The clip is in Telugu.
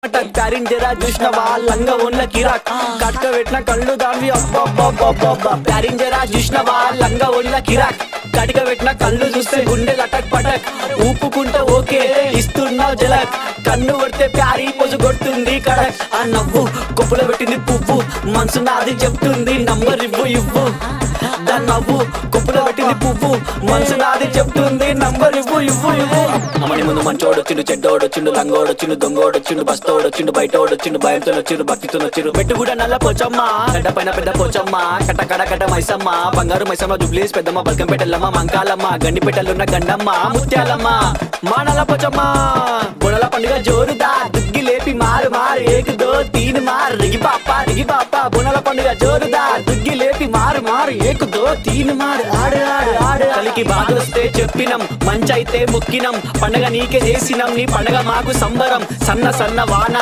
ప్యారింగ్ జరా చూసినవా లంగా ఉన్న కిరాక్ కట్క పెట్టిన కళ్ళు దానివి అబ్బా ప్యారింగ్ జరా చూసినవా లంగా ఉన్న కిరాక్ కటిక పెట్టిన కళ్ళు చూస్తే గుండె లటక్ పటక్ ఊపుకుంటే ఓకే ఇస్తున్నావు జలక్ కన్ను కొడితే ప్యారీ పొజు కొడుతుంది కడక్ ఆ నవ్వు కొప్పులో పెట్టింది పువ్వు మనసు నాది చెప్తుంది నంబర్ ఇవ్వు దాని నవ్వు కొప్పులో పెట్టింది పువ్వు మనసు నాది చెప్తుంది నంబర్ ఇవ్వు అమ్మని ముందు మంచోడొచ్చిండు చెడ్డోడొచ్చిండు లంగోడొచ్చిండు దొంగోడొచ్చిండు బస్తోడొచ్చిండు బయటోడొచ్చిండు భయంతో వచ్చిండు భక్తితో వచ్చిండు పెట్టు కూడా నల్ల పోచమ్మ గడ్డ పైన పెద్ద పోచమ్మ కట్ట మైసమ్మ బంగారు మైసమ్మ జుబ్లీస్ పెద్దమ్మ బల్కంపేటల్లమ్మ మంకాలమ్మ గండిపేటలున్న గండమ్మ ముత్యాలమ్మ మా నల్ల పోచమ్మ బుడల పండుగ జోరుదా దుగ్గి లేపి మారు ఏక్ దో తీన్ మార్ రిగి పాప బుడల పండుగ జోరుదా దుగ్గి లేపి మారు ఏక్ దో తీన్ మార్ ఆడు కలికి బాధొస్తే చెప్పినం మంచైతే మొక్కినం పండగ నీకే చేసినం నీ పండగ మాకు సంబరం సన్న వాన